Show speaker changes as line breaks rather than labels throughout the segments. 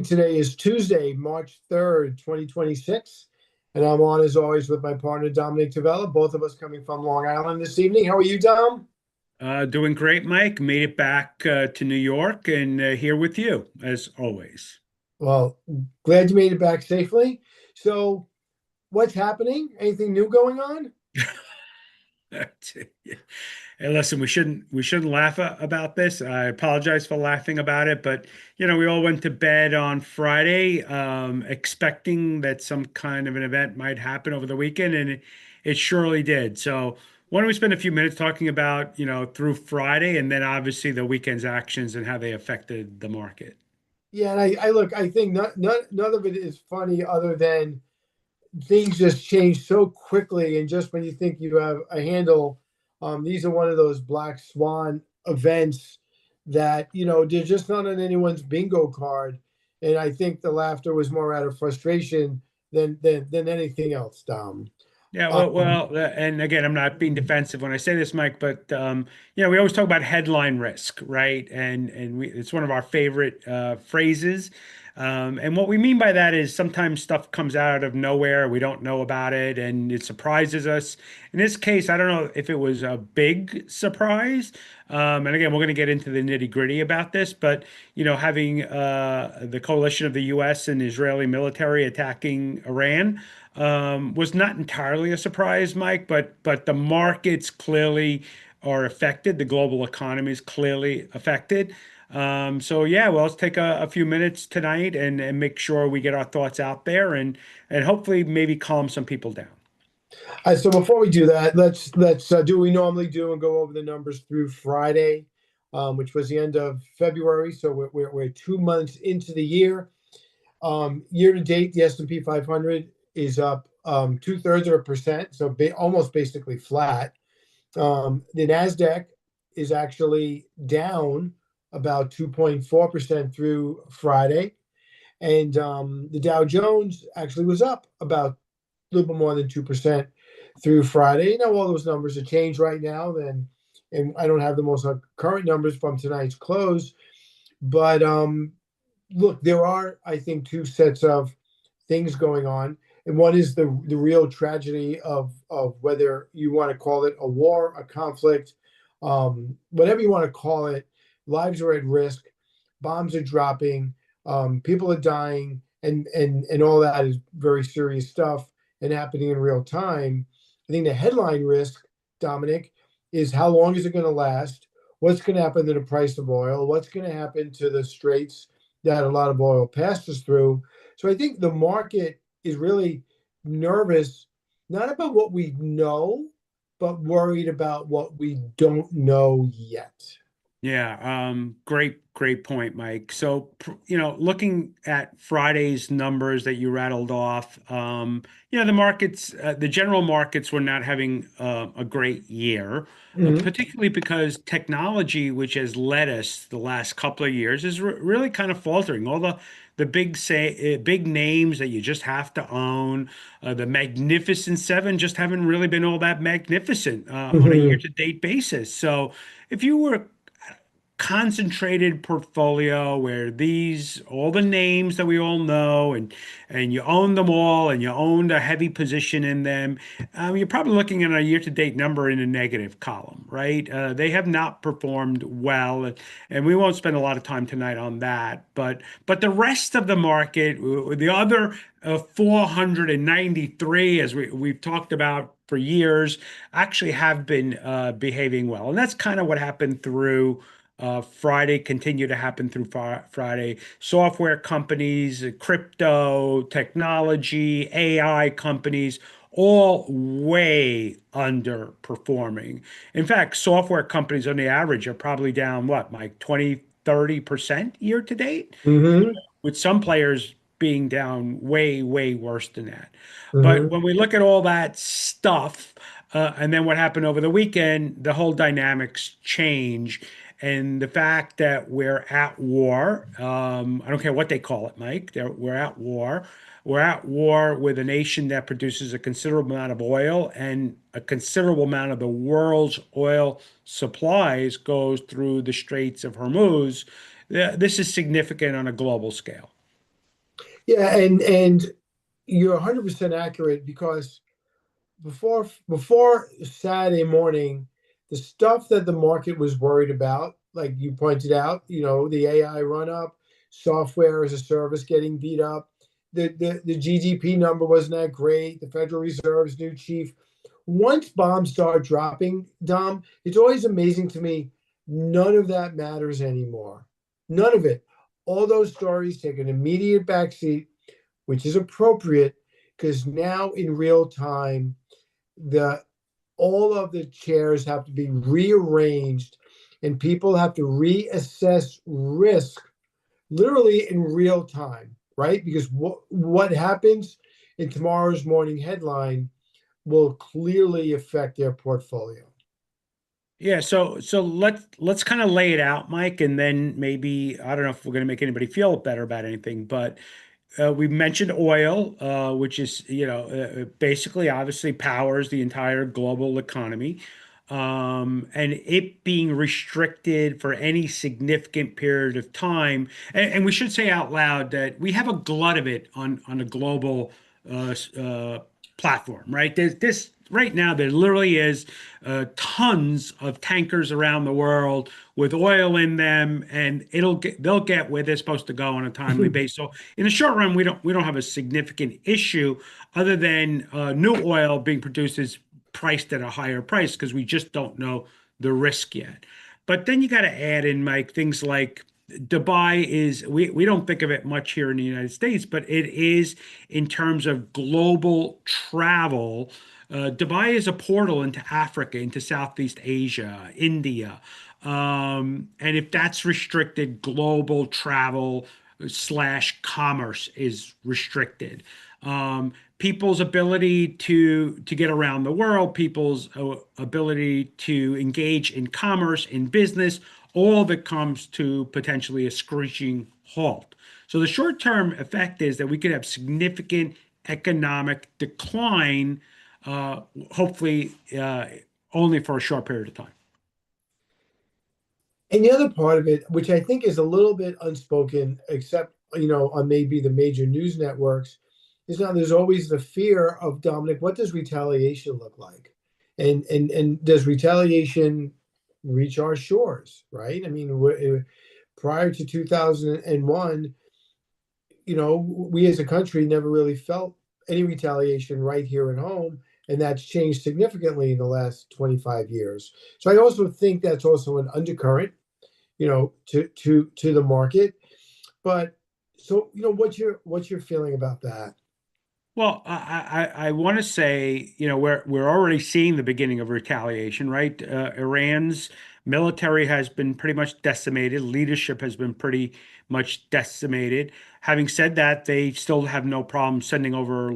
Today is Tuesday, March 3rd, 2026, and I'm on as always with my partner Dominic Tavella, both of us coming from Long Island this evening. How are you, Dom?
Doing great, Mike. Made it back to New York and here with you as always.
Well, glad you made it back safely. So, what's happening? Anything new going on?
Hey, listen, we shouldn't laugh about this. I apologize for laughing about it, but we all went to bed on Friday, expecting that some kind of an event might happen over the weekend, and it surely did. So, why don't we spend a few minutes talking about, through Friday, and then obviously the weekend's actions and how they affected the market.
Yeah, and I look, I think none of it is funny other than things just change so quickly, and just when you think you have a handle, these are one of those black swan events that they're just not on anyone's bingo card. And I think the laughter was more out of frustration than anything else, Dom.
Yeah,
um,
and again, I'm not being defensive when I say this, Mike, but we always talk about headline risk, right? It's one of our favorite phrases. And what we mean by that is sometimes stuff comes out of nowhere, we don't know about it, and it surprises us. In this case, I don't know if it was a big surprise. And again, we're going to get into the nitty-gritty about this, but having the coalition of the U.S. and Israeli military attacking Iran was not entirely a surprise, Mike, but the markets clearly are affected. The global economy is clearly affected. So yeah, well, let's take a few minutes tonight and make sure we get our thoughts out there and hopefully maybe calm some people down.
so before we do that, let's do what we normally do and go over the numbers through Friday, which was the end of February. So we're 2 months into the year. Year to date, the S&P 500 is up two-thirds of a percent, so almost basically flat. The Nasdaq is actually down about 2.4% through Friday, and the Dow Jones actually was up about a little bit more than 2% through Friday. All those numbers are changed right now, and I don't have the most current numbers from tonight's close, but look, there are, I think, two sets of things going on. And one is the real tragedy of whether you want to call it a war, a conflict, whatever you want to call it. Lives are at risk, bombs are dropping, people are dying, and all that is very serious stuff and happening in real time. I think the headline risk, Dominic, is how long is it going to last? What's going to happen to the price of oil? What's going to happen to the straits that a lot of oil passes through? So I think the market is really nervous, not about what we know, but worried about what we don't know yet.
Yeah, great point, Mike. So, looking at Friday's numbers that you rattled off, the markets, the general markets were not having a great year,
Mhm.
particularly because technology, which has led us the last couple of years, is re really kind of faltering. All the big names that you just have to own, the Magnificent Seven just haven't really been all that magnificent on a
Mhm.
year-to-date basis. So, if you were concentrated portfolio where these all the names that we all know and you own them all and you owned a heavy position in them, you're probably looking at a year-to-date number in a negative column, right? They have not performed well, and we won't spend a lot of time tonight on that. But the rest of the market, the other 493, as we've talked about for years, actually have been behaving well, and that's kind of what happened through. Friday continue to happen through Friday. Software companies, crypto, technology, AI companies, all way underperforming. In fact, software companies on the average are probably down what, Mike, 20, 30% year to date,
Mhm.
with some players being down way worse than that. But
Mhm.
when we look at all that stuff, and then what happened over the weekend, the whole dynamics change. And the fact that we're at war, I don't care what they call it, Mike, we're at war. We're at war with a nation that produces a considerable amount of oil, and a considerable amount of the world's oil supplies goes through the Straits of Hormuz. This is significant on a global scale.
Yeah, and you're 100% accurate because before Saturday morning, the stuff that the market was worried about, like you pointed out, the AI run up, software as a service getting beat up, the GDP number wasn't that great, the Federal Reserve's new chief. Once bombs start dropping, Dom, it's always amazing to me. None of that matters anymore. None of it. All those stories take an immediate backseat, which is appropriate because now in real time, the all of the chairs have to be rearranged and people have to reassess risk literally in real time, right? Because what happens in tomorrow's morning headline will clearly affect their portfolio.
Yeah, so let's kind of lay it out, Mike, and then maybe I don't know if we're going to make anybody feel better about anything, but we mentioned oil, which is, basically obviously powers the entire global economy. And it being restricted for any significant period of time. And we should say out loud that we have a glut of it on a global platform, right? There's this right now, there literally is tons of tankers around the world with oil in them, and they'll get where they're supposed to go on a timely basis. So in the short run, we don't have a significant issue other than new oil being produced is priced at a higher price because we just don't know the risk yet. But then you got to add in, Mike, things like Dubai is, we don't think of it much here in the United States, but it is in terms of global travel. Dubai is a portal into Africa, into Southeast Asia, India. And if that's restricted, global travel slash commerce is restricted. People's ability to get around the world, people's ability to engage in commerce, in business, all that comes to potentially a screeching halt. So the short-term effect is that we could have significant economic decline, uh, hopefully only for a short period of time.
And the other part of it, which I think is a little bit unspoken, except on maybe the major news networks, is now there's always the fear of Dominic. What does retaliation look like? And does retaliation reach our shores? Right? I mean, prior to 2001, we as a country never really felt any retaliation right here at home, and that's changed significantly in the last 25 years. So I also think that's also an undercurrent to the market. But so what's your feeling about that?
Well, I want to say, we're already seeing the beginning of retaliation, right? Iran's military has been pretty much decimated. Leadership has been pretty much decimated. Having said that, they still have no problem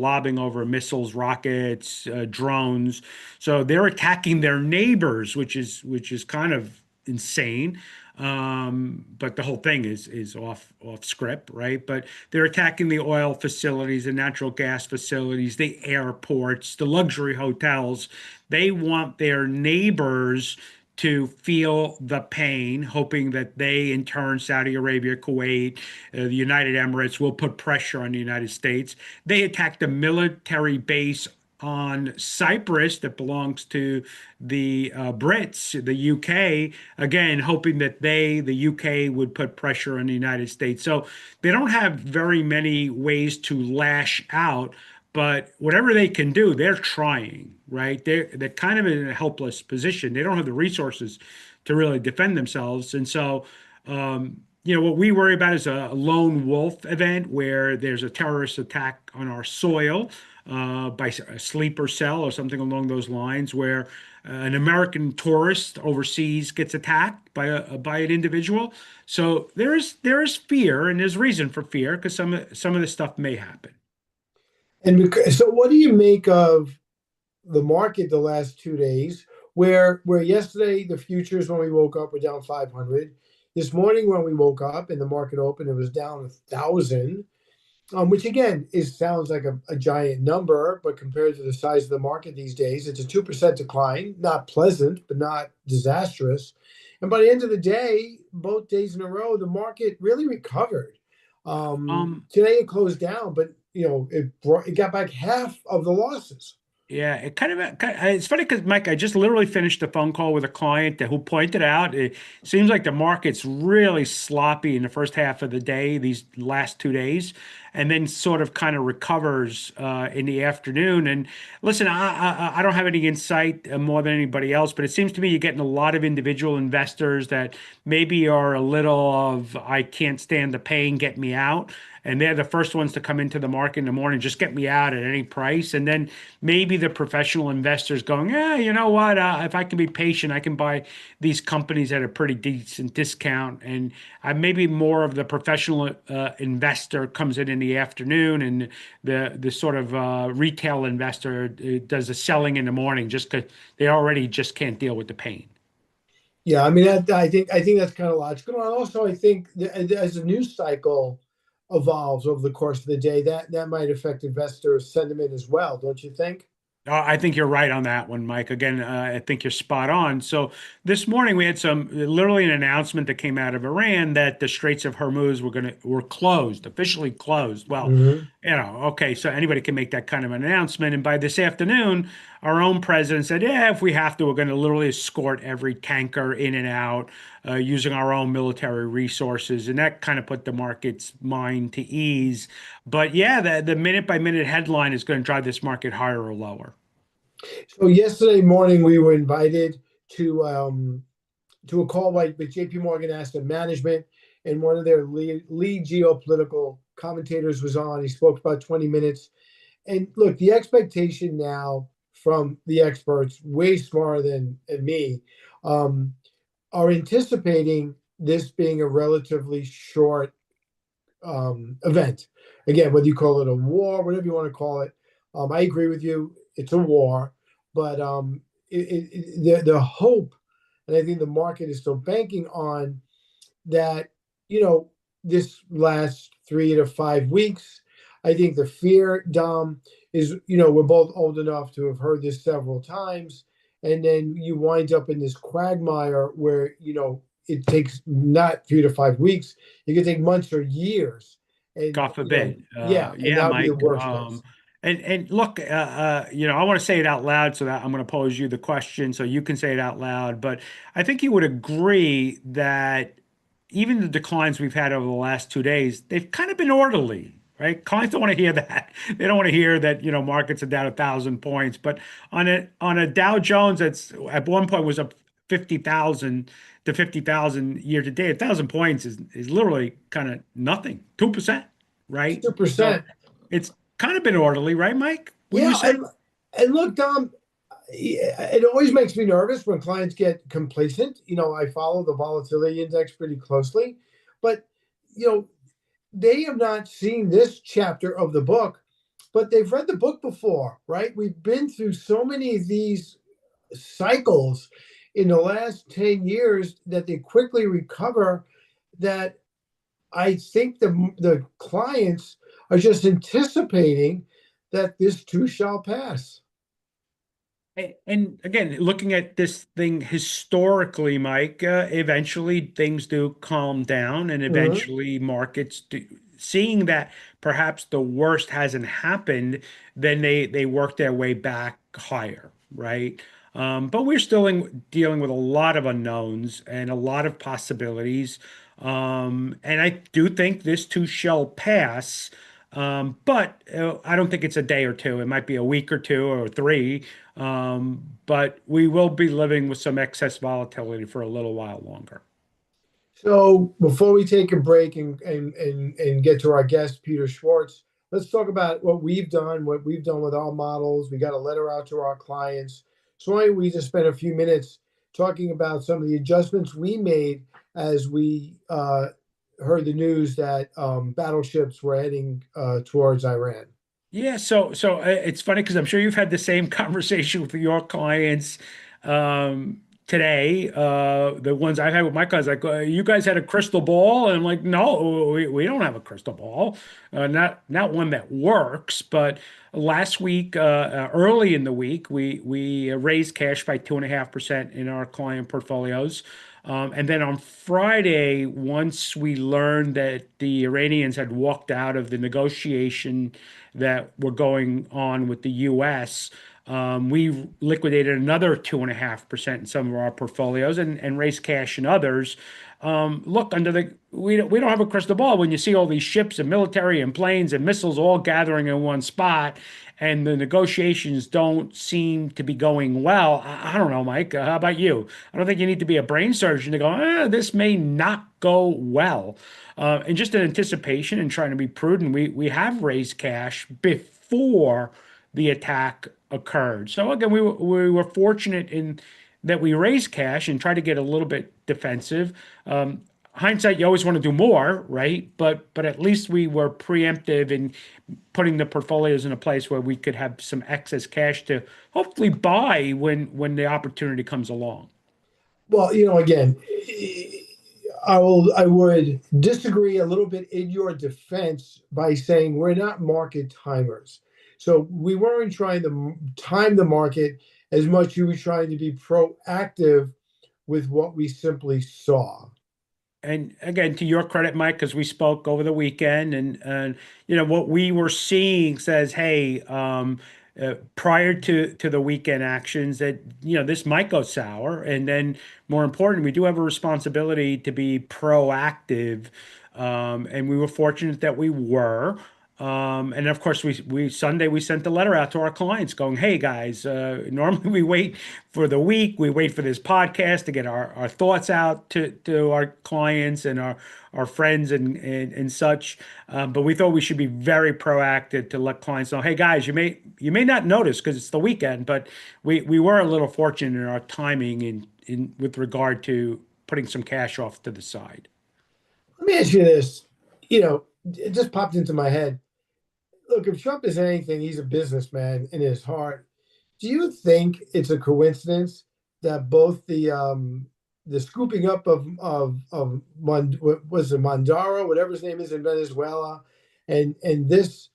lobbing over missiles, rockets, drones. So they're attacking their neighbors, which is kind of insane. But the whole thing is off script, right? But they're attacking the oil facilities, the natural gas facilities, the airports, the luxury hotels. They want their neighbors to feel the pain, hoping that they, in turn, Saudi Arabia, Kuwait, the United Emirates, will put pressure on the United States. They attacked a military base on Cyprus that belongs to the Brits, the UK, again, hoping that the UK, would put pressure on the United States. So they don't have very many ways to lash out, but whatever they can do, they're trying, right? They're kind of in a helpless position. They don't have the resources to really defend themselves. And so, what we worry about is a lone wolf event where there's a terrorist attack on our soil by a sleeper cell or something along those lines, where an American tourist overseas gets attacked by an individual. So there is fear, and there's reason for fear because some of this stuff may happen.
So what do you make of the market the last 2 days, where yesterday the futures when we woke up were down 500. This morning when we woke up and the market opened, it was down 1,000. Which again sounds like a giant number, but compared to the size of the market these days, it's a 2% decline. Not pleasant, but not disastrous. And by the end of the day, both days in a row, the market really recovered.
Um,
Today it closed down, but it got back half of the losses.
Yeah, it's funny because Mike, I just literally finished a phone call with a client who pointed out it seems like the market's really sloppy in the first half of the day, these last 2 days, and then sort of kind of recovers in the afternoon. And listen, I don't have any insight more than anybody else, but it seems to me you're getting a lot of individual investors that maybe are a little of I can't stand the pain, get me out. And they're the first ones to come into the market in the morning, just get me out at any price. And then maybe the professional investors going, yeah, you know what? If I can be patient, I can buy these companies at a pretty decent discount. And maybe more of the professional investor comes in the afternoon, and the sort of retail investor does the selling in the morning just because they already just can't deal with the pain.
Yeah, I mean, I think that's kind of logical. And also, I think as the news cycle evolves over the course of the day, that might affect investor sentiment as well, don't you think?
I think you're right on that one, Mike. Again, I think you're spot on. So this morning we had literally an announcement that came out of Iran that the Straits of Hormuz were closed, officially closed. Well,
Hmm.
okay, so anybody can make that kind of an announcement. And by this afternoon, our own president said, yeah, if we have to, we're going to literally escort every tanker in and out using our own military resources. And that kind of put the market's mind to ease. But yeah, the minute by minute headline is going to drive this market higher or lower.
So yesterday morning, we were invited to a call with JP Morgan Asset Management, and one of their lead geopolitical commentators was on. He spoke about 20 minutes. And look, the expectation now from the experts, way smarter than me, um, are anticipating this being a relatively short event. Again, whether you call it a war, whatever you want to call it, I agree with you. It's a war, but the hope, and I think the market is still banking on that. You know, this last 3 to 5 weeks, I think the fear, Dom, is we're both old enough to have heard this several times, and then you wind up in this quagmire where it takes not 3 to 5 weeks. It could take months or years. And
God forbid.
yeah, and
Yeah,
that would be the
Mike.
worst case.
And look, I want to say it out loud so that I'm going to pose you the question so you can say it out loud. But I think you would agree that even the declines we've had over the last 2 days, they've kind of been orderly, right? Clients don't want to hear that. They don't want to hear that, markets are down 1,000 points. But on a Dow Jones that's at one point was up 50,000 to 50,000 year to date, 1,000 points is literally kind of nothing, 2%, right?
two
So
percent
it's kind of been orderly, right, Mike? Wouldn't you
Yeah,
say?
and look, Dom, it always makes me nervous when clients get complacent. I follow the volatility index pretty closely, but you know, they have not seen this chapter of the book, but they've read the book before, right? We've been through so many of these cycles in the last 10 years that they quickly recover, that I think the clients are just anticipating that this too shall pass.
And again, looking at this thing historically, Mike, eventually things do calm down, and
Mhm.
eventually markets do. Seeing that perhaps the worst hasn't happened, then they work their way back higher, right? But we're still dealing with a lot of unknowns and a lot of possibilities. And I do think this too shall pass. But I don't think it's a day or two. It might be a week or two or three. But we will be living with some excess volatility for a little while longer.
So before we take a break and get to our guest, Peter Schwartz, let's talk about what we've done with our models. We got a letter out to our clients. So why don't we just spend a few minutes talking about some of the adjustments we made as we heard the news that battleships were heading towards Iran.
Yeah, so it's funny because I'm sure you've had the same conversation with your clients today. The ones I've had with my clients, like, you guys had a crystal ball, and I'm like, no, we don't have a crystal ball, not one that works. But last week, early in the week, we raised cash by 2.5% in our client portfolios. And then on Friday, once we learned that the Iranians had walked out of the negotiation that were going on with the U.S., we liquidated another 2.5% in some of our portfolios and raised cash in others. Look, we don't have a crystal ball when you see all these ships and military and planes and missiles all gathering in one spot, and the negotiations don't seem to be going well. I don't know, Mike. How about you? I don't think you need to be a brain surgeon to go, this may not go well. And just in anticipation and trying to be prudent, we have raised cash before the attack occurred. So again, we were fortunate in that we raised cash and tried to get a little bit defensive. Hindsight, you always want to do more, right? But at least we were preemptive in putting the portfolios in a place where we could have some excess cash to hopefully buy when the opportunity comes along.
Well, again, I would disagree a little bit in your defense by saying we're not market timers. So we weren't trying to time the market as much. You were trying to be proactive with what we simply saw.
And again, to your credit, Mike, because we spoke over the weekend, and what we were seeing says, hey, prior to the weekend actions, that this might go sour, and then more important, we do have a responsibility to be proactive, and we were fortunate that we were. And of course, we Sunday we sent the letter out to our clients going, "Hey guys, normally we wait for the week, we wait for this podcast to get our thoughts out to our clients and our friends and such. But we thought we should be very proactive to let clients know, hey guys, you may not notice because it's the weekend, but we were a little fortunate in our timing in with regard to putting some cash off to the side."
Let me ask you this. It just popped into my head. Look, if Trump is anything, he's a businessman in his heart. Do you think it's a coincidence that both the scooping up what was it, Mondaro, whatever his name is in Venezuela, and this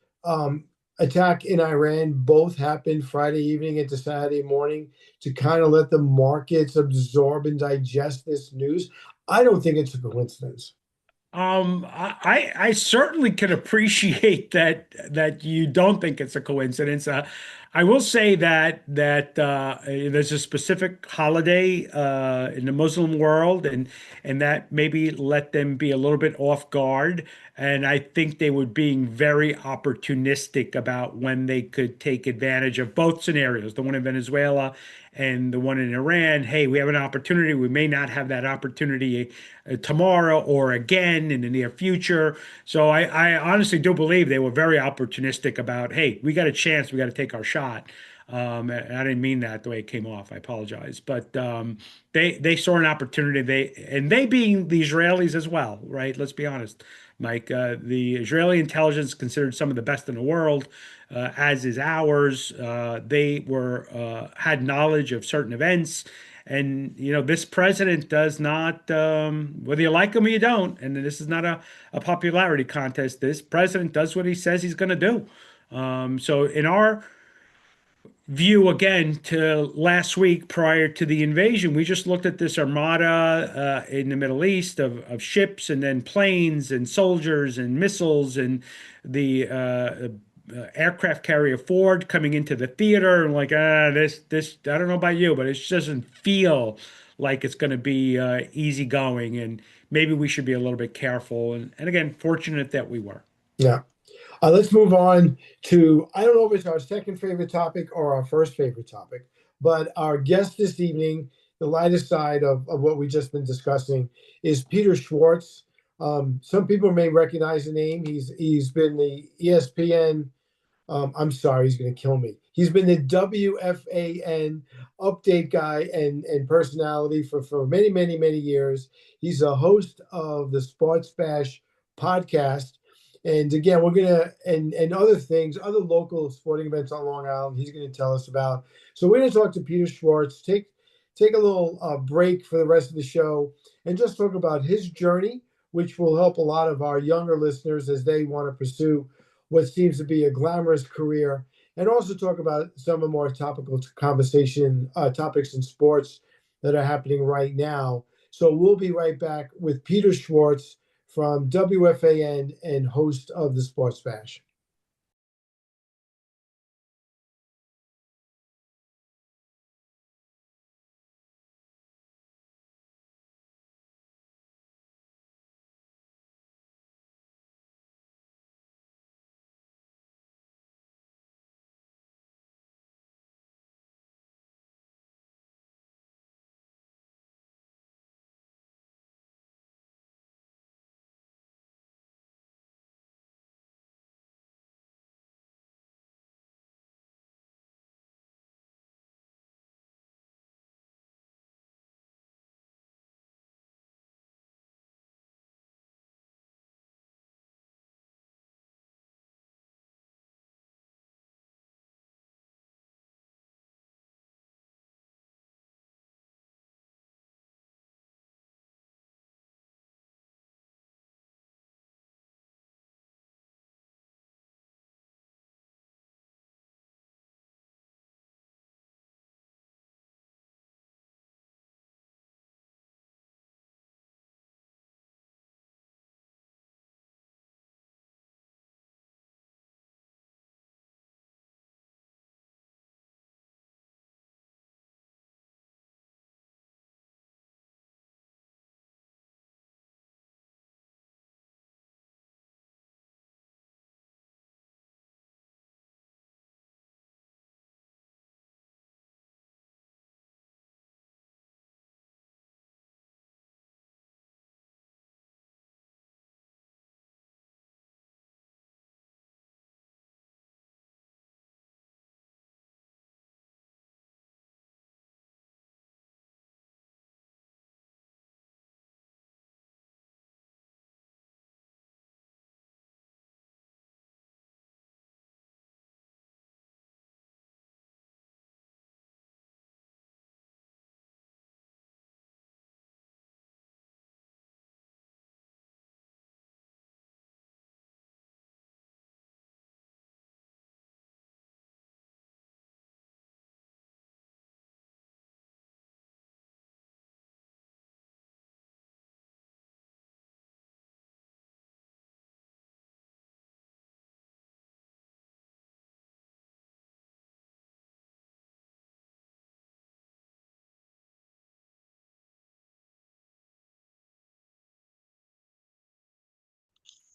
attack in Iran both happened Friday evening into Saturday morning to kind of let the markets absorb and digest this news? I don't think it's a coincidence.
I certainly can appreciate that you don't think it's a coincidence. I will say that there's a specific holiday in the Muslim world, and that maybe let them be a little bit off guard. And I think they were being very opportunistic about when they could take advantage of both scenarios, the one in Venezuela and the one in Iran. Hey, we have an opportunity. We may not have that opportunity tomorrow or again in the near future. So I honestly do believe they were very opportunistic about, hey, we got a chance, we got to take our shot. And I didn't mean that the way it came off. I apologize, but they saw an opportunity. They being the Israelis as well, right? Let's be honest, Mike. The Israeli intelligence is considered some of the best in the world, as is ours. They were had knowledge of certain events. And this president does not, whether you like him or you don't, and this is not a popularity contest. This president does what he says he's going to do. So in our view, again, to last week prior to the invasion, we just looked at this armada in the Middle East of ships and then planes and soldiers and missiles and the aircraft carrier Ford coming into the theater, and like, this I don't know about you, but it just doesn't feel like it's going to be easy going, and maybe we should be a little bit careful. And again, fortunate that we were.
Yeah. Let's move on to, I don't know if it's our second favorite topic or our first favorite topic, but our guest this evening, the lighter side of what we've just been discussing, is Peter Schwartz. Some people may recognize the name. He's been the ESPN. I'm sorry, he's going to kill me. He's been the WFAN update guy and personality for many, many, many years. He's a host of the Sports Bash podcast. And again, we're gonna and other things, other local sporting events on Long Island. He's going to tell us about. So we're going to talk to Peter Schwartz. Take a little break for the rest of the show and just talk about his journey, which will help a lot of our younger listeners as they want to pursue what seems to be a glamorous career, and also talk about some of the more topical conversation topics in sports that are happening right now. So we'll be right back with Peter Schwartz from WFAN and host of the Sports Bash.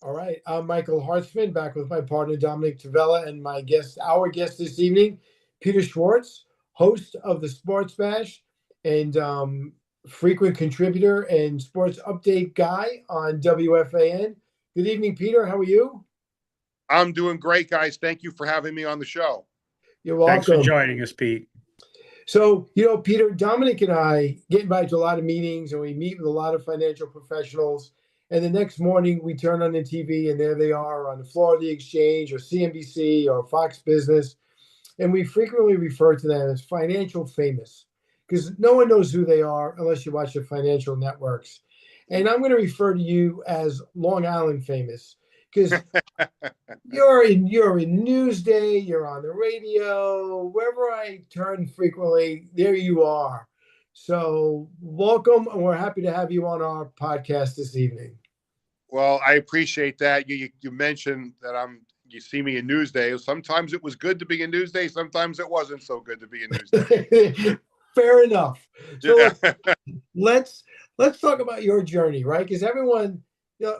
All right, I'm Michael Hartzman, back with my partner Dominic Tavella and our guest this evening, Peter Schwartz, host of the Sports Bash and frequent contributor and sports update guy on WFAN. Good evening, Peter. How are you?
I'm doing great, guys. Thank you for having me on the show.
You're
Thanks for
welcome.
joining us, Pete.
So, Peter, Dominic and I get invited to a lot of meetings and we meet with a lot of financial professionals. And the next morning we turn on the TV and there they are on the floor of the exchange or CNBC or Fox Business. And we frequently refer to them as financial famous because no one knows who they are unless you watch the financial networks. And I'm going to refer to you as Long Island famous because you're in Newsday, you're on the radio, wherever I turn frequently, there you are. So welcome, and we're happy to have you on our podcast this evening.
Well, I appreciate that. You mentioned that you see me in Newsday. Sometimes it was good to be in Newsday. Sometimes it wasn't so good to be in Newsday.
Fair enough. So let's talk about your journey, right? Because everyone,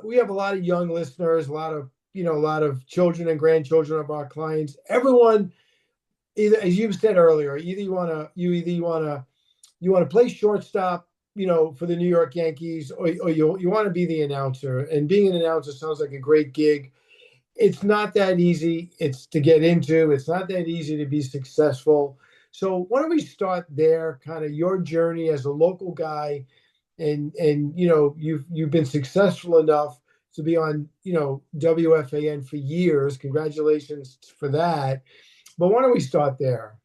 we have a lot of young listeners, a lot of children and grandchildren of our clients. Everyone, either as you said earlier, you want to play shortstop, for the New York Yankees, or you want to be the announcer. And being an announcer sounds like a great gig. It's not that easy. It's to get into. It's not that easy to be successful. So why don't we start there? Kind of your journey as a local guy, and you've been successful enough to be on WFAN for years. Congratulations for that. But why don't we start there?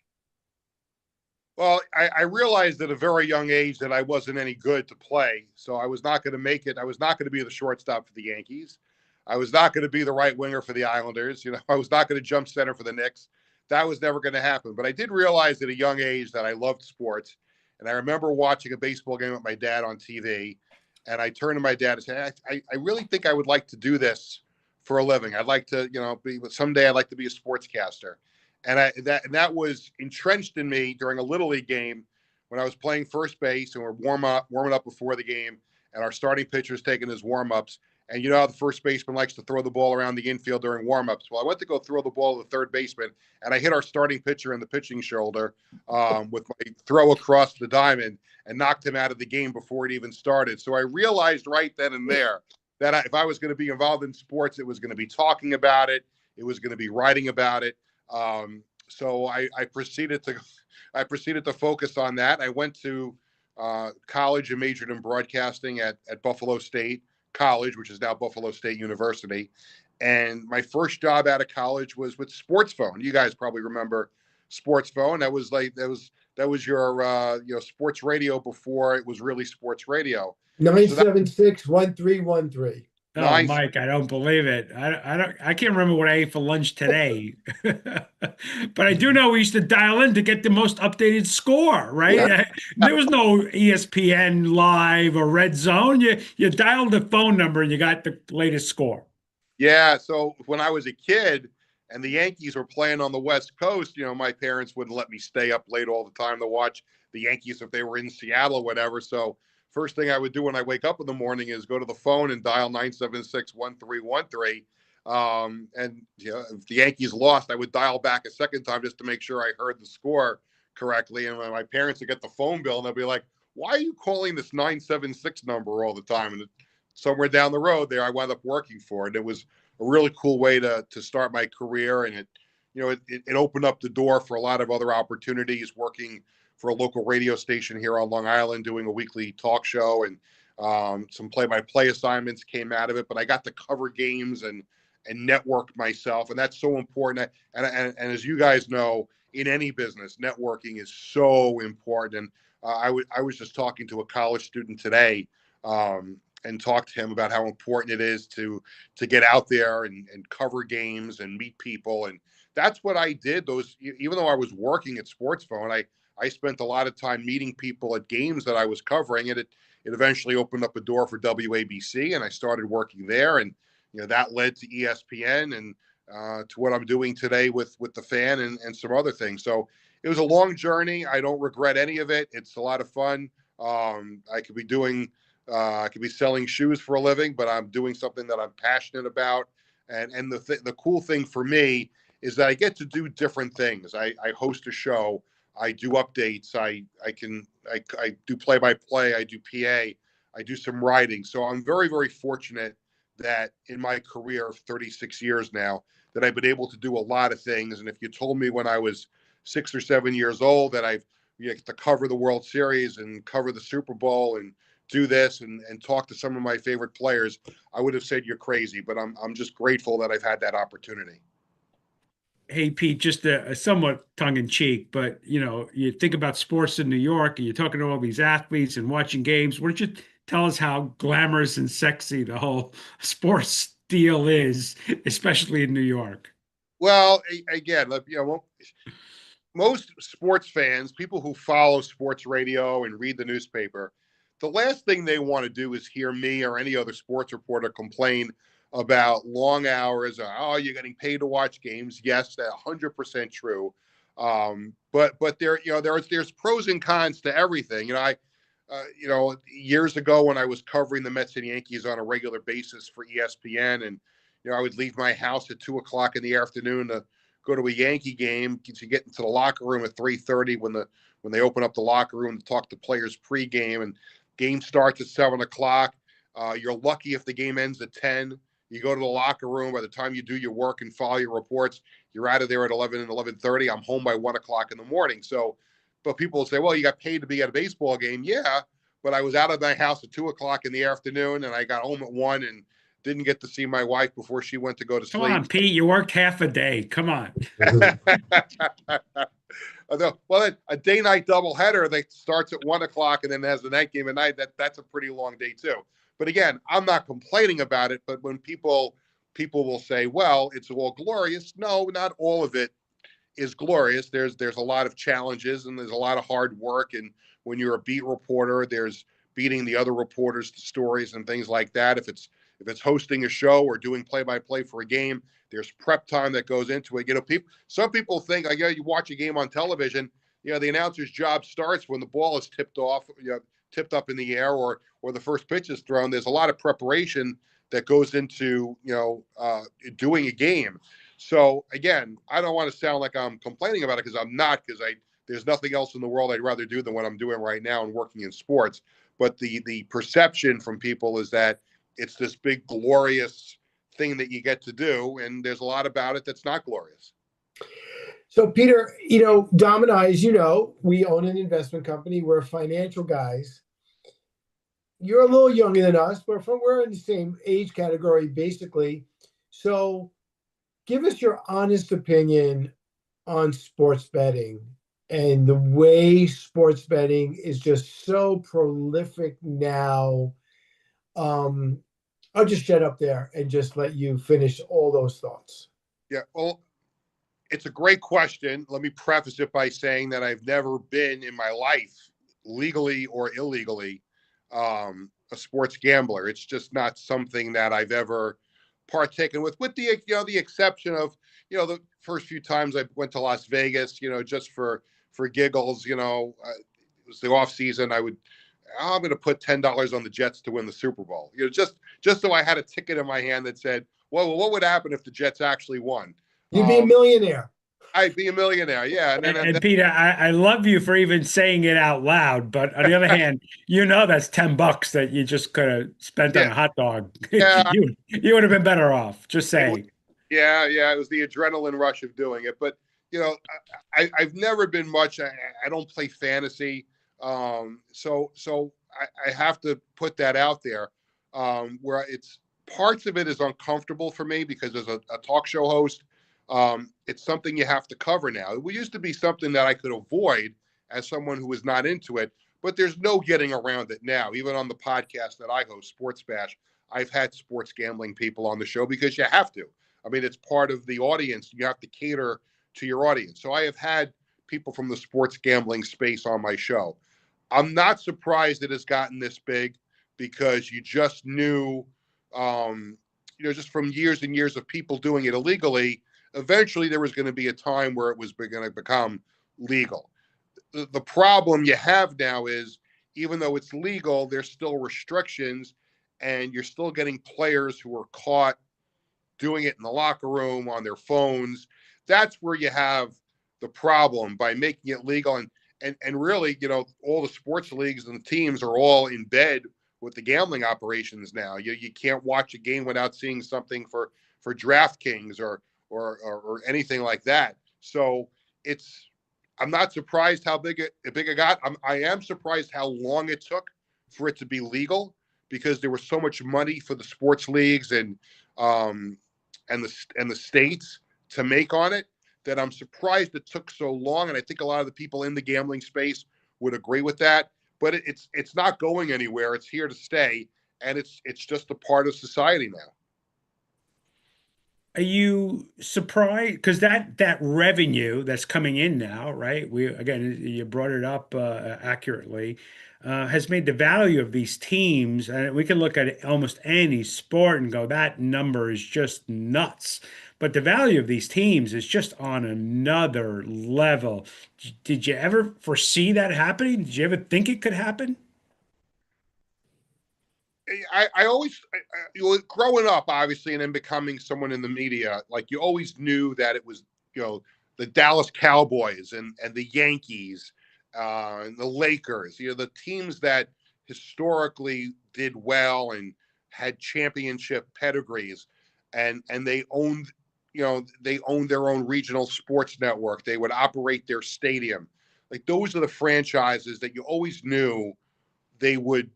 Well, I realized at a very young age that I wasn't any good to play, so I was not going to make it. I was not going to be the shortstop for the Yankees. I was not going to be the right winger for the Islanders. I was not going to jump center for the Knicks. That was never going to happen. But I did realize at a young age that I loved sports, And I remember watching a baseball game with my dad on TV, and I turned to my dad and said, I really think I would like to do this for a living. I'd like to, someday I'd like to be a sportscaster. And that was entrenched in me during a Little League game when I was playing first base and we're warming up before the game, and our starting pitcher is taking his warm-ups. And you know how the first baseman likes to throw the ball around the infield during warm-ups. Well, I went to go throw the ball to the third baseman, and I hit our starting pitcher in the pitching shoulder with my throw across the diamond and knocked him out of the game before it even started. So I realized right then and there that if I was going to be involved in sports, it was going to be talking about it. It was going to be writing about it. So I proceeded to focus on that. I went to college and majored in broadcasting at Buffalo State College, which is now Buffalo State University. And my first job out of college was with Sports Phone. You guys probably remember Sports Phone. That was your sports radio before it was really sports radio.
976-1313.
Oh, Mike, I don't believe it. I can't remember what I ate for lunch today. But I do know we used to dial in to get the most updated score, right?
Yeah.
There was no ESPN Live or Red Zone. You dialed the phone number and you got the latest score.
Yeah. So when I was a kid and the Yankees were playing on the West Coast, my parents wouldn't let me stay up late all the time to watch the Yankees if they were in Seattle or whatever. So first thing I would do when I wake up in the morning is go to the phone and dial 976-1313. And if the Yankees lost, I would dial back a second time just to make sure I heard the score correctly. And my parents would get the phone bill and they'll be like, "Why are you calling this 976 number all the time?" And somewhere down the road there, I wound up working for it. It was a really cool way to start my career, and it opened up the door for a lot of other opportunities, working for a local radio station here on Long Island, doing a weekly talk show, and some play-by-play assignments came out of it. But I got to cover games and network myself, and that's so important. And as you guys know, in any business, networking is so important. And I was just talking to a college student today, and talked to him about how important it is to get out there and cover games and meet people. And that's what I did. Even though I was working at Sports Phone, I spent a lot of time meeting people at games that I was covering, and it eventually opened up a door for WABC, and I started working there, and that led to ESPN and to what I'm doing today with the Fan and some other things. So it was a long journey. I don't regret any of it. It's a lot of fun. I could be selling shoes for a living, but I'm doing something that I'm passionate about. And the cool thing for me is that I get to do different things. I host a show. I do updates. I do play-by-play. I do PA. I do some writing. So I'm very, very fortunate that in my career of 36 years now, that I've been able to do a lot of things. And if you told me when I was 6 or 7 years old that I've get to cover the World Series and cover the Super Bowl and do this and talk to some of my favorite players, I would have said you're crazy. But I'm just grateful that I've had that opportunity.
Hey, Pete, just a somewhat tongue in cheek, but you think about sports in New York and you're talking to all these athletes and watching games. Why don't you tell us how glamorous and sexy the whole sports deal is, especially in New York?
Well, again, most sports fans, people who follow sports radio and read the newspaper, the last thing they want to do is hear me or any other sports reporter complain about long hours. Or, oh, you're getting paid to watch games. Yes, that's 100% true. But there's pros and cons to everything. Years ago when I was covering the Mets and Yankees on a regular basis for ESPN, and I would leave my house at 2:00 in the afternoon to go to a Yankee game, to get into the locker room at 3:30 when they open up the locker room to talk to players pregame, and game starts at 7:00. You're lucky if the game ends at 10. You go to the locker room. By the time you do your work and file your reports, you're out of there at 11 and 11:30. I'm home by 1:00 in the morning. So, but people will say, well, you got paid to be at a baseball game. Yeah, but I was out of my house at 2:00 in the afternoon, and I got home at 1 and didn't get to see my wife before she went to go to sleep.
Come on, Pete, you worked half a day. Come on.
Well, a day-night doubleheader that starts at 1:00 and then has the night game at night, that's a pretty long day too. But again, I'm not complaining about it. But when people will say, well, it's all glorious. No, not all of it is glorious. There's a lot of challenges and there's a lot of hard work. And when you're a beat reporter, there's beating the other reporters to stories and things like that. If it's hosting a show or doing play-by-play for a game, there's prep time that goes into it. Some people think, like, you watch a game on television, the announcer's job starts when the ball is tipped off, tipped up in the air, or the first pitch is thrown. There's a lot of preparation that goes into doing a game. So again, I don't want to sound like I'm complaining about it, because I'm not, because there's nothing else in the world I'd rather do than what I'm doing right now and working in sports. But the perception from people is that it's this big glorious thing that you get to do, and there's a lot about it that's not glorious.
So Peter, Dom and I, as you know, we own an investment company. We're financial guys. You're a little younger than us, but we're in the same age category, basically. So give us your honest opinion on sports betting and the way sports betting is just so prolific now. I'll just shut up there and just let you finish all those thoughts.
Yeah, well, it's a great question. Let me preface it by saying that I've never been in my life, legally or illegally, a sports gambler. It's just not something that I've ever partaken with the exception of, the first few times I went to Las Vegas, just for giggles. It was the off season. I'm going to put $10 on the Jets to win the Super Bowl. Just so I had a ticket in my hand that said, well, what would happen if the Jets actually won?
You'd be a millionaire.
I'd be a millionaire, yeah.
And Peter, I love you for even saying it out loud, but on the other hand, that's $10 that you just could have spent on a hot dog.
Yeah.
You would have been better off. Just saying.
Yeah, it was the adrenaline rush of doing it. But I've never been much. I don't play fantasy, so I have to put that out there. Where it's parts of it is uncomfortable for me, because as a talk show host, it's something you have to cover now. It used to be something that I could avoid as someone who was not into it, but there's no getting around it now. Even on the podcast that I host, Sports Bash, I've had sports gambling people on the show, because you have to. I mean, it's part of the audience. You have to cater to your audience. So I have had people from the sports gambling space on my show. I'm not surprised it has gotten this big, because you just knew, just from years and years of people doing it illegally, eventually there was going to be a time where it was going to become legal. The problem you have now is, even though it's legal, there's still restrictions, and you're still getting players who are caught doing it in the locker room on their phones. That's where you have the problem by making it legal. And really, all the sports leagues and the teams are all in bed with the gambling operations now. You can't watch a game without seeing something for DraftKings or anything like that. So I'm not surprised how big it got. I am surprised how long it took for it to be legal, because there was so much money for the sports leagues and the states to make on it, that I'm surprised it took so long. And I think a lot of the people in the gambling space would agree with that. But it's not going anywhere. It's here to stay, and it's just a part of society now.
Are you surprised? Because that revenue that's coming in now, right? You brought it up accurately, has made the value of these teams, and we can look at almost any sport and go, that number is just nuts. But the value of these teams is just on another level. Did you ever foresee that happening? Did you ever think it could happen?
I always, growing up, obviously, and then becoming someone in the media, like, you always knew that it was, the Dallas Cowboys and the Yankees, and the Lakers, the teams that historically did well and had championship pedigrees, and they owned, they owned their own regional sports network. They would operate their stadium. Like, those are the franchises that you always knew they would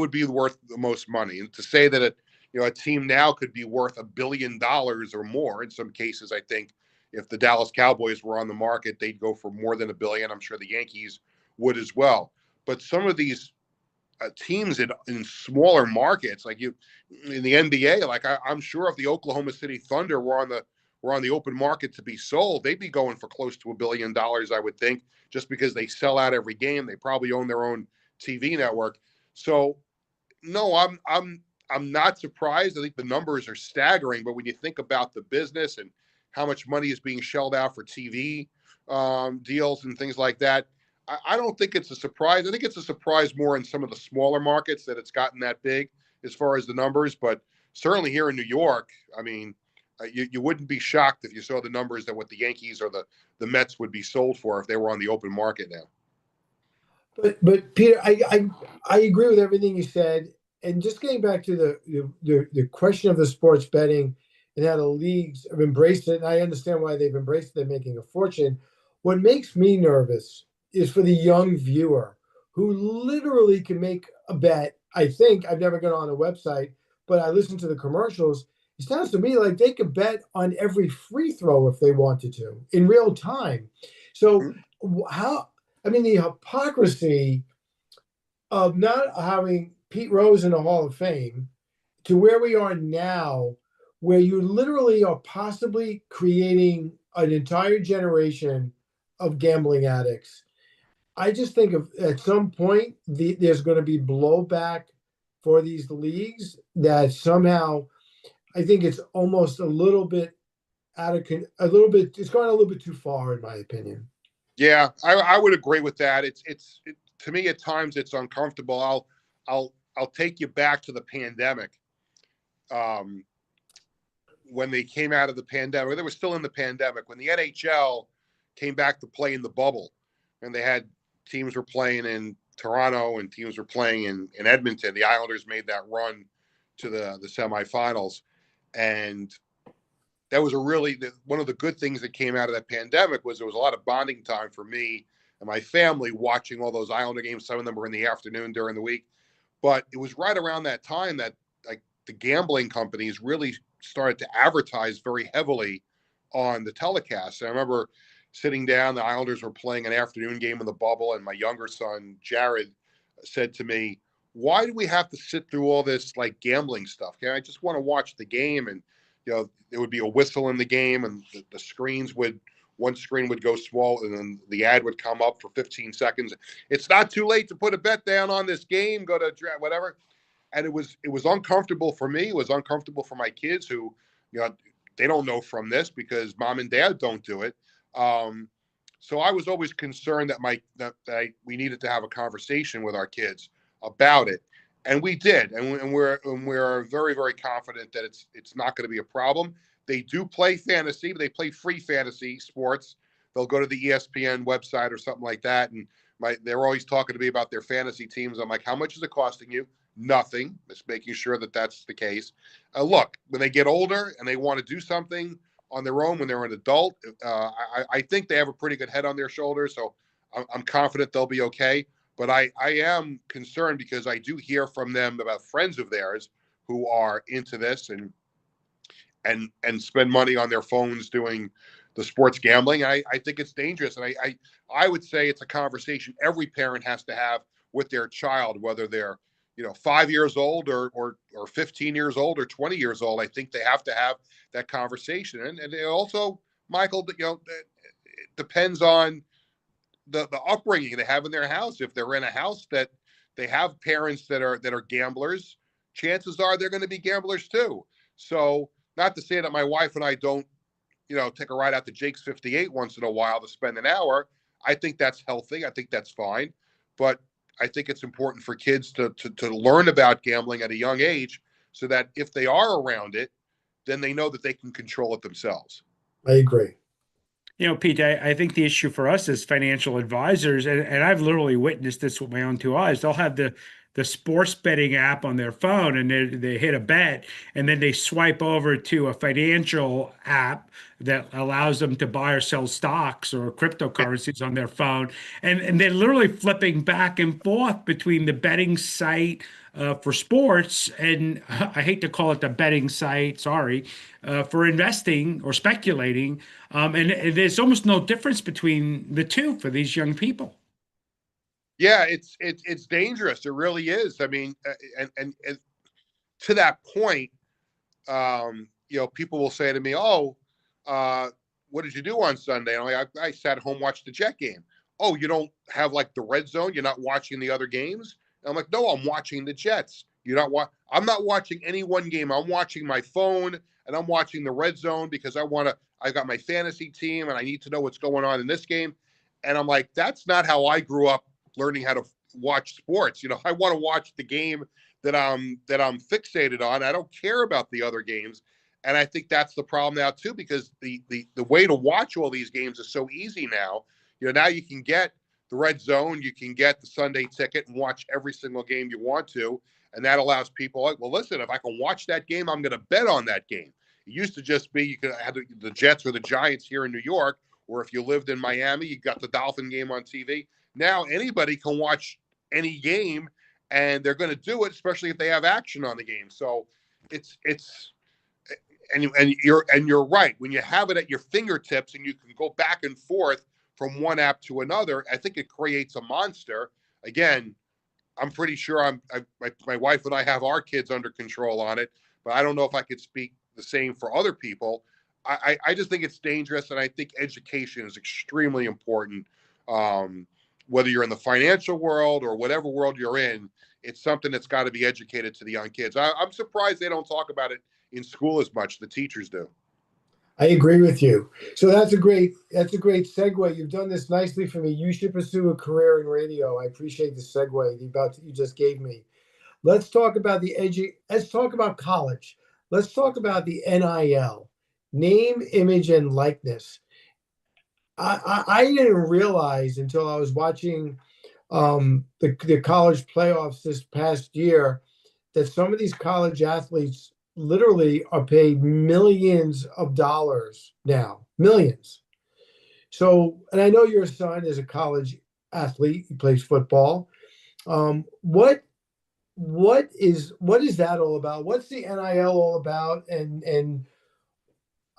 be worth the most money. And to say that a team now could be worth $1 billion or more in some cases, I think if the Dallas Cowboys were on the market, they'd go for more than $1 billion. I'm sure the Yankees would as well. But some of these teams in smaller markets, like in the NBA, like I'm sure if the Oklahoma City Thunder were were on the open market to be sold, they'd be going for close to $1 billion, I would think, just because they sell out every game. They probably own their own TV network. So no, I'm not surprised. I think the numbers are staggering, but when you think about the business and how much money is being shelled out for TV deals and things like that, I don't think it's a surprise. I think it's a surprise more in some of the smaller markets that it's gotten that big as far as the numbers. But certainly here in New York, I mean, you wouldn't be shocked if you saw the numbers that what the Yankees or the Mets would be sold for if they were on the open market now.
But Peter, I agree with everything you said. And just getting back to the question of the sports betting and how the leagues have embraced it, and I understand why they've embraced it, they're making a fortune. What makes me nervous is for the young viewer who literally can make a bet. I think I've never gone on a website, but I listen to the commercials. It sounds to me like they could bet on every free throw if they wanted to in real time. So how? I mean, the hypocrisy of not having Pete Rose in the Hall of Fame to where we are now, where you literally are possibly creating an entire generation of gambling addicts. I just think of at some point there's going to be blowback for these leagues that somehow I think it's almost a little bit it's gone a little bit too far in my opinion.
Yeah, I would agree with that. To me at times it's uncomfortable. I'll take you back to the pandemic. When they came out of the pandemic, they were still in the pandemic. When the NHL came back to play in the bubble, and they had teams were playing in Toronto and teams were playing in Edmonton, the Islanders made that run to the semifinals, and that was one of the good things that came out of that pandemic was there was a lot of bonding time for me and my family watching all those Islander games. Some of them were in the afternoon during the week, but it was right around that time that like the gambling companies really started to advertise very heavily on the telecast. And I remember sitting down, the Islanders were playing an afternoon game in the bubble, and my younger son, Jared, said to me, why do we have to sit through all this like gambling stuff? I just want to watch the game. And there would be a whistle in the game, and the screens one screen would go small, and then the ad would come up for 15 seconds. It's not too late to put a bet down on this game. Go to whatever. And it was uncomfortable for me. It was uncomfortable for my kids who, they don't know from this because mom and dad don't do it. So I was always concerned that we needed to have a conversation with our kids about it. And we did, and we're very, very confident that it's not going to be a problem. They do play fantasy, but they play free fantasy sports. They'll go to the ESPN website or something like that, and they're always talking to me about their fantasy teams. I'm like, how much is it costing you? Nothing. Just making sure that that's the case. Look, when they get older and they want to do something on their own when they're an adult, I think they have a pretty good head on their shoulders, so I'm confident they'll be okay. But I am concerned because I do hear from them about friends of theirs who are into this and spend money on their phones doing the sports gambling. I think it's dangerous. And I would say it's a conversation every parent has to have with their child, whether they're 5 years old or 15 years old or 20 years old. I think they have to have that conversation. And it also, Michael, it depends on the upbringing they have in their house. If they're in a house that they have parents that are gamblers, chances are they're going to be gamblers too. So not to say that my wife and I don't, take a ride out to Jake's 58 once in a while to spend an hour. I think that's healthy. I think that's fine. But I think it's important for kids to learn about gambling at a young age so that if they are around it, then they know that they can control it themselves.
I agree.
Pete, I think the issue for us as financial advisors, and I've literally witnessed this with my own two eyes, they'll have the sports betting app on their phone and they hit a bet and then they swipe over to a financial app that allows them to buy or sell stocks or cryptocurrencies on their phone. And they're literally flipping back and forth between the betting site for sports and I hate to call it the betting site, sorry, for investing or speculating. And there's almost no difference between the two for these young people.
Yeah, it's dangerous. It really is. I mean, and to that point, people will say to me, "Oh, what did you do on Sunday? And I'm like, I sat home, watched the Jet game. Oh, you don't have like the red zone? You're not watching the other games? And I'm like, no, I'm watching the Jets. I'm not watching any one game. I'm watching my phone and I'm watching the red zone because I got my fantasy team and I need to know what's going on in this game. And I'm like, that's not how I grew up learning how to watch sports. I want to watch the game that I'm fixated on. I don't care about the other games. And I think that's the problem now too, because the way to watch all these games is so easy now. Now you can get the red zone, you can get the Sunday ticket and watch every single game you want to. And that allows people like, well, listen, if I can watch that game, I'm going to bet on that game. It used to just be you could have the Jets or the Giants here in New York, or if you lived in Miami, you got the Dolphin game on TV. Now anybody can watch any game, and they're going to do it, especially if they have action on the game. So it's and you're right. When you have it at your fingertips and you can go back and forth from one app to another, I think it creates a monster. Again, I'm pretty sure my wife and I have our kids under control on it, but I don't know if I could speak the same for other people. I just think it's dangerous, and I think education is extremely important. Whether you're in the financial world or whatever world you're in, it's something that's got to be educated to the young kids. I'm surprised they don't talk about it in school as much. The teachers do.
I agree with you. So that's a great segue. You've done this nicely for me. You should pursue a career in radio. I appreciate the segue you just gave me. Let's talk about let's talk about college. Let's talk about the NIL, name, image, and likeness. I didn't realize until I was watching the college playoffs this past year that some of these college athletes literally are paid millions of dollars now, millions. So, and I know your son is a college athlete; he plays football. What is that all about? What's the NIL all about? And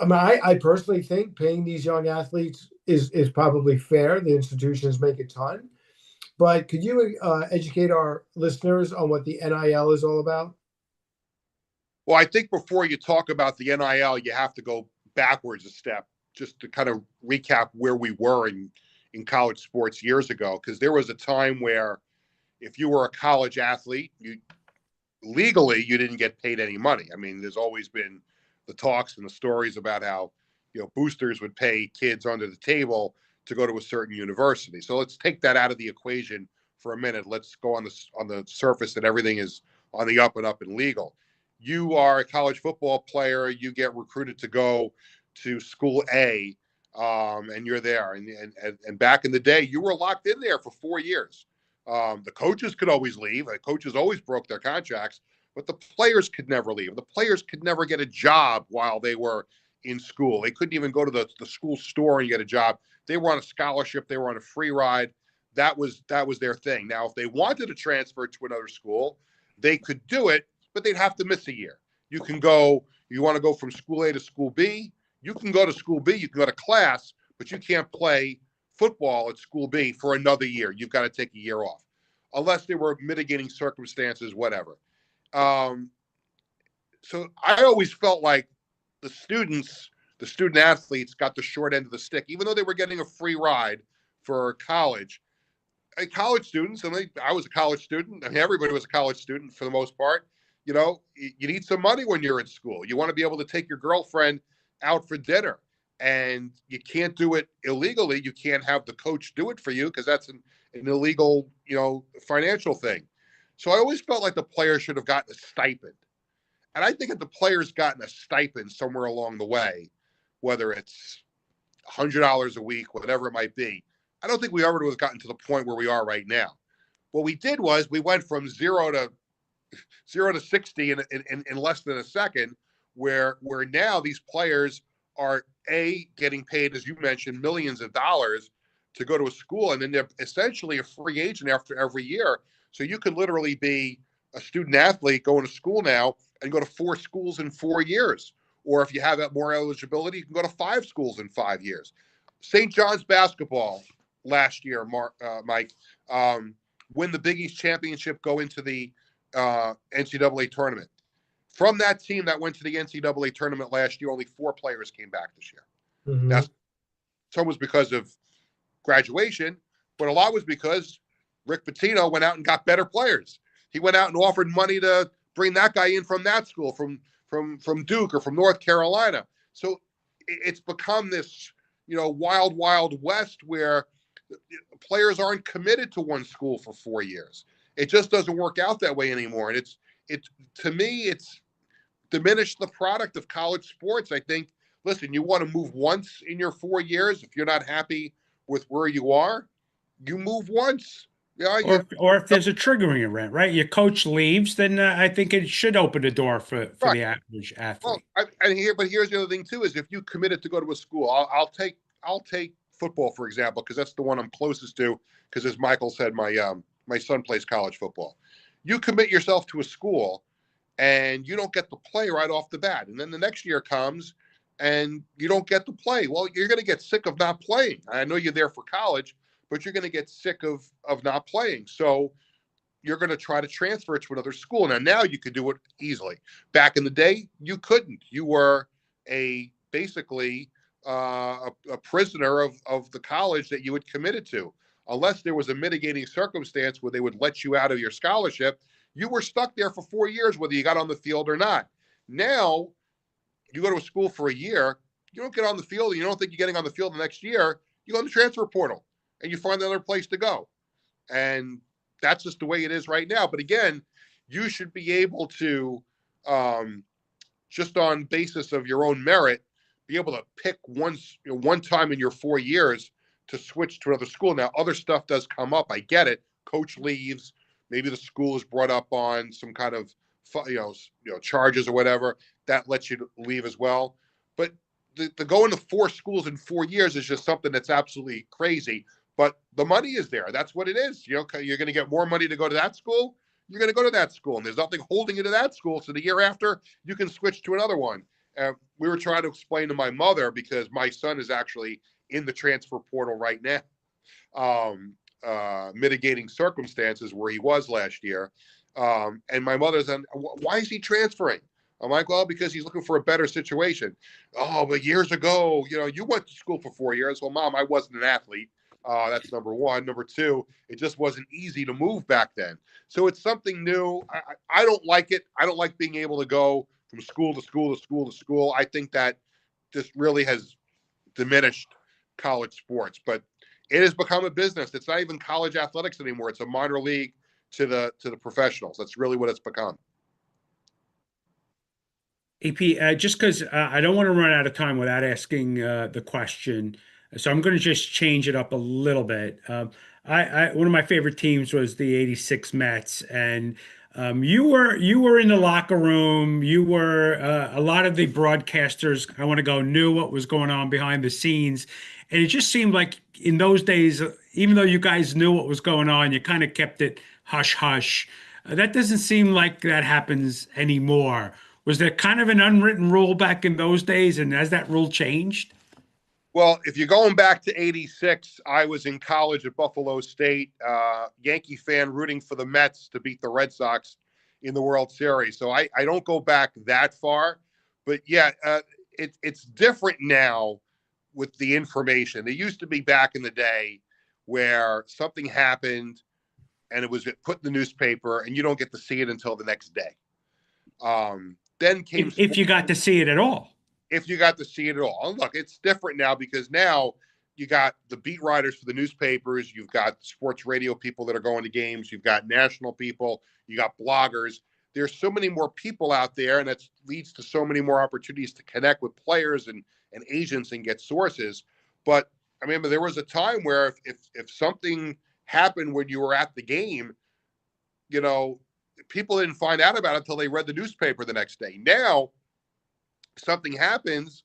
I mean, I personally think paying these young athletes is probably fair. The institutions make a ton, but could you educate our listeners on what the NIL is all about?
Well, I think before you talk about the NIL, you have to go backwards a step just to kind of recap where we were in college sports years ago. Because there was a time where if you were a college athlete, legally you didn't get paid any money. I mean, there's always been the talks and the stories about how boosters would pay kids under the table to go to a certain university. So let's take that out of the equation for a minute. Let's go on the surface that everything is on the up and up and legal. You are a college football player, you get recruited to go to school A, and you're there. And back in the day, you were locked in there for 4 years. The coaches could always leave. The coaches always broke their contracts, but the players could never leave. The players could never get a job while they were in school. They couldn't even go to the school store and get a job. They were on a scholarship. They were on a free ride. That was their thing. Now, if they wanted to transfer to another school, they could do it, but they'd have to miss a year. You want to go from school A to school B, you can go to school B, you can go to class, but you can't play football at school B for another year. You've got to take a year off, unless there were mitigating circumstances, whatever. So I always felt like the student athletes got the short end of the stick, even though they were getting a free ride for college. College students, and I was a college student. I mean, everybody was a college student for the most part. You need some money when you're in school. You want to be able to take your girlfriend out for dinner, and you can't do it illegally. You can't have the coach do it for you because that's an illegal, financial thing. So I always felt like the players should have gotten a stipend. And I think if the players gotten a stipend somewhere along the way, whether it's $100 a week, whatever it might be, I don't think we ever would have gotten to the point where we are right now. What we did was we went from zero to 60 in less than a second, where now these players are getting paid, as you mentioned, millions of dollars to go to a school, and then they're essentially a free agent after every year. So you could literally be a student athlete going to school now and go to 4 schools in 4 years. Or if you have that more eligibility, you can go to 5 schools in 5 years. St. John's basketball last year, Mike, win the Big East championship, go into the NCAA tournament. From that team that went to the NCAA tournament last year, only 4 players came back this year.
Mhm.
Now, some was because of graduation, but a lot was because Rick Pitino went out and got better players. He went out and offered money to bring that guy in from that school, from Duke or from North Carolina. So it's become this, wild, wild west where players aren't committed to one school for 4 years. It just doesn't work out that way anymore. And it's to me, it's diminished the product of college sports. I think, listen, you want to move once in your 4 years. If you're not happy with where you are, you move once. Yeah,
Or if there's a triggering event, right? Your coach leaves, then I think it should open the door for
right.
the average
Well,
athlete.
but here's the other thing too: is if you committed to go to a school, I'll take football for example because that's the one I'm closest to. Because as Michael said, my son plays college football. You commit yourself to a school, and you don't get to play right off the bat, and then the next year comes, and you don't get to play. Well, you're going to get sick of not playing. I know you're there for college, but you're going to get sick of not playing. So you're going to try to transfer it to another school. Now you could do it easily. Back in the day, you couldn't. You were basically a prisoner of the college that you had committed to. Unless there was a mitigating circumstance where they would let you out of your scholarship, you were stuck there for 4 years, whether you got on the field or not. Now, you go to a school for a year, you don't get on the field, and you don't think you're getting on the field the next year, you go in the transfer portal and you find another place to go. And that's just the way it is right now. But again, you should be able to, just on basis of your own merit, be able to pick one time in your 4 years to switch to another school. Now, other stuff does come up. I get it. Coach leaves. Maybe the school is brought up on some kind of charges or whatever that lets you leave as well. But the going to 4 schools in 4 years is just something that's absolutely crazy. But the money is there. That's what it is. You're going to get more money to go to that school. You're going to go to that school, and there's nothing holding you to that school. So the year after, you can switch to another one. We were trying to explain to my mother because my son is actually in the transfer portal right now, mitigating circumstances where he was last year. And my mother's on, why is he transferring? I'm like, well, because he's looking for a better situation. Oh, but years ago, you went to school for 4 years. Well, Mom, I wasn't an athlete. That's number one. Number two, it just wasn't easy to move back then. So it's something new. I don't like it. I don't like being able to go from school to school to school to school. I think that this really has diminished college sports, but it has become a business. It's not even college athletics anymore. It's a minor league to the professionals. That's really what it's become.
AP, just because I don't want to run out of time without asking the question, so I'm going to just change it up a little bit. One of my favorite teams was the '86 Mets, and you were in the locker room. You were a lot of the broadcasters. I want to go knew what was going on behind the scenes, and it just seemed like in those days, even though you guys knew what was going on, you kind of kept it hush hush. That doesn't seem like that happens anymore. Was there kind of an unwritten rule back in those days, and has that rule changed?
Well, if you're going back to '86, I was in college at Buffalo State, Yankee fan rooting for the Mets to beat the Red Sox in the World Series. So I don't go back that far. But yeah, it's different now with the information. There used to be back in the day where something happened and it was put in the newspaper and you don't get to see it until the next day. Then came
If you got to see it at all.
If you got to see it at all. And look, it's different now because now you got the beat writers for the newspapers, you've got sports radio people that are going to games, you've got national people, you got bloggers. There's so many more people out there, and that leads to so many more opportunities to connect with players and agents and get sources. But I mean, there was a time where if something happened when you were at the game, people didn't find out about it until they read the newspaper the next day. Now, something happens,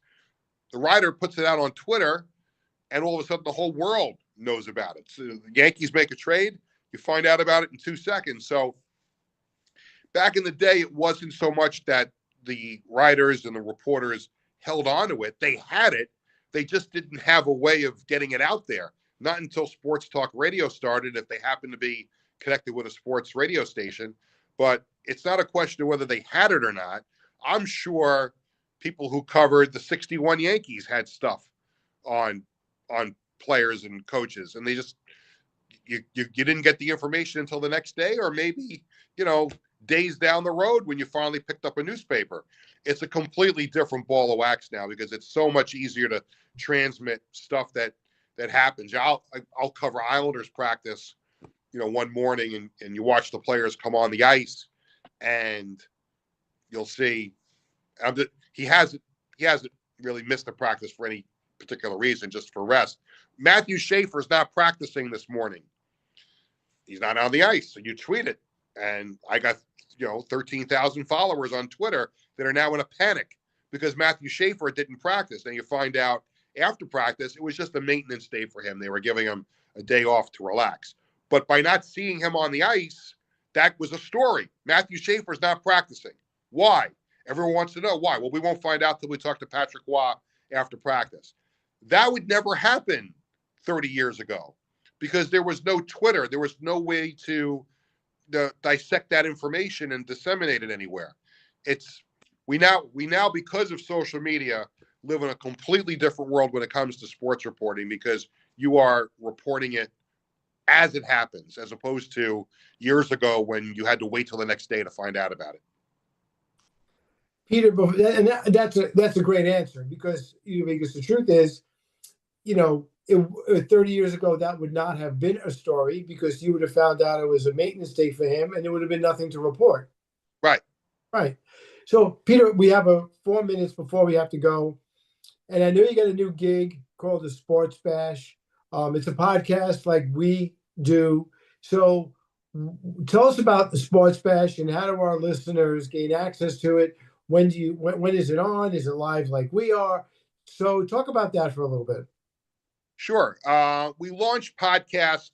the writer puts it out on Twitter, and all of a sudden the whole world knows about it. So the Yankees make a trade, you find out about it in 2 seconds. So back in the day, it wasn't so much that the writers and the reporters held on to it. They had it. They just didn't have a way of getting it out there. Not until sports talk radio started, if they happened to be connected with a sports radio station. But it's not a question of whether they had it or not. I'm sure people who covered the '61 Yankees had stuff on players and coaches, and they just you didn't get the information until the next day, or maybe days down the road when you finally picked up a newspaper. It's a completely different ball of wax now because it's so much easier to transmit stuff that happens. I'll cover Islanders practice, one morning, and you watch the players come on the ice, and you'll see he hasn't really missed a practice for any particular reason, just for rest. Matthew Schaefer's not practicing this morning. He's not on the ice. So you tweet it, and I got 13,000 followers on Twitter that are now in a panic because Matthew Schaefer didn't practice. And you find out after practice it was just a maintenance day for him. They were giving him a day off to relax. But by not seeing him on the ice, that was a story. Matthew Schaefer's not practicing. Why? Everyone wants to know why. Well, we won't find out till we talk to Patrick Waugh after practice. That would never happen 30 years ago because there was no Twitter. There was no way to dissect that information and disseminate it anywhere. We now, because of social media, live in a completely different world when it comes to sports reporting because you are reporting it as it happens, as opposed to years ago when you had to wait till the next day to find out about it.
Peter, that's a great answer because the truth is, 30 years ago that would not have been a story because you would have found out it was a maintenance day for him, and there would have been nothing to report.
Right.
Right. So, Peter, we have 4 minutes before we have to go, and I know you got a new gig called the Sports Bash. It's a podcast like we do. So, tell us about the Sports Bash and how do our listeners gain access to it? When is it on? Is it live like we are? So talk about that for a little bit.
Sure. We launched podcast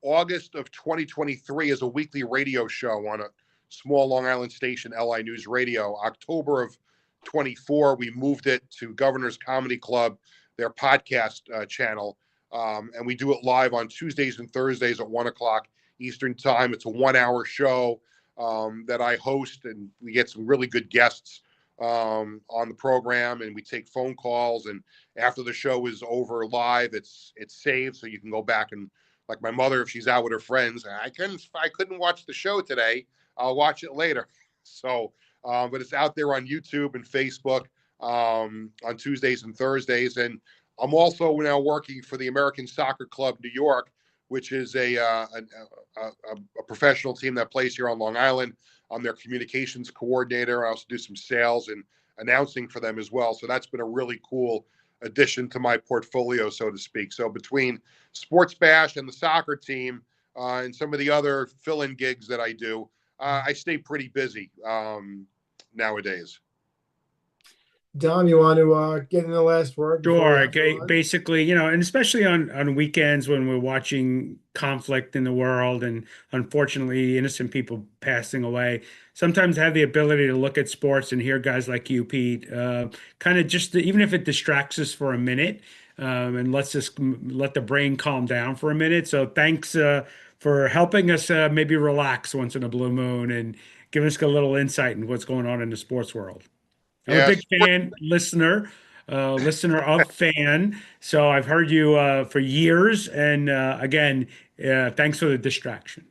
August of 2023 as a weekly radio show on a small Long Island station, LI News Radio. October of 24, we moved it to Governor's Comedy Club, their podcast channel. And we do it live on Tuesdays and Thursdays at 1 o'clock Eastern time. It's a 1-hour show that I host, and we get some really good guests on the program, and we take phone calls. And after the show is over live, it's saved, so you can go back and, like my mother, if she's out with her friends, I couldn't watch the show today, I'll watch it later. So, but it's out there on YouTube and Facebook on Tuesdays and Thursdays. And I'm also now working for the American Soccer Club New York, which is a professional team that plays here on Long Island. I'm their communications coordinator. I also do some sales and announcing for them as well. So that's been a really cool addition to my portfolio, so to speak. So between Sports Bash and the soccer team and some of the other fill-in gigs that I do, I stay pretty busy nowadays.
Dom, you want to get in the last word?
Sure. Okay. Basically, and especially on weekends when we're watching conflict in the world and unfortunately innocent people passing away, sometimes have the ability to look at sports and hear guys like you, Pete, kind of just even if it distracts us for a minute and let the brain calm down for a minute. So thanks for helping us maybe relax once in a blue moon and giving us a little insight into what's going on in the sports world. I'm a big fan, listener of Fan. So I've heard you for years. And again, thanks for the distraction.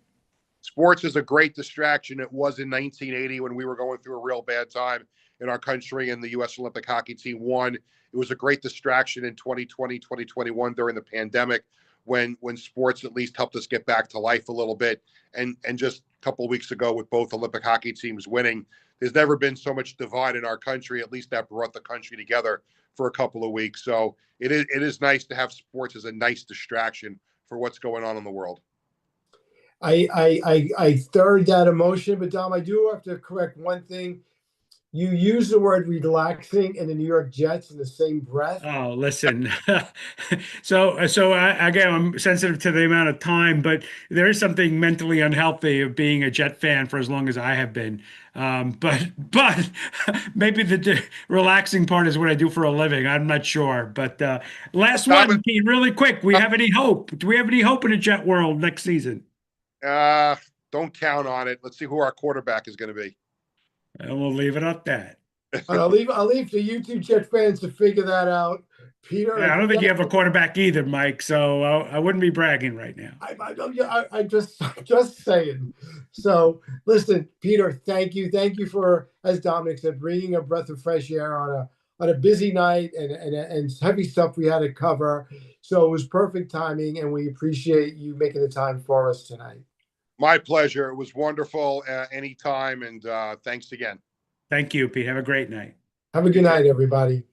Sports is a great distraction. It was in 1980 when we were going through a real bad time in our country and the U.S. Olympic hockey team won. It was a great distraction in 2020, 2021 during the pandemic when sports at least helped us get back to life a little bit. And just a couple of weeks ago with both Olympic hockey teams winning, there's never been so much divide in our country. At least that brought the country together for a couple of weeks. So it is nice to have sports as a nice distraction for what's going on in the world.
I third that emotion, but Dom, I do have to correct one thing. You use the word relaxing and the New York Jets in the same breath.
Oh, listen. So again, I'm sensitive to the amount of time, but there is something mentally unhealthy of being a Jet fan for as long as I have been. But maybe the relaxing part is what I do for a living. I'm not sure. But last one, Pete, really quick. We have any hope? Do we have any hope in a Jet world next season?
Don't count on it. Let's see who our quarterback is going to be.
And we'll leave it at that.
I'll leave to you two Jet fans to figure that out. Peter.
Yeah, I don't think you have a quarterback either, Mike. So I wouldn't be bragging right now.
I just saying. So listen, Peter, thank you for, as Dominic said, bringing a breath of fresh air on a busy night and heavy stuff we had to cover. So it was perfect timing, and we appreciate you making the time for us tonight.
My pleasure. It was wonderful anytime, and thanks again.
Thank you, Pete. Have a great night.
Have a good night, everybody.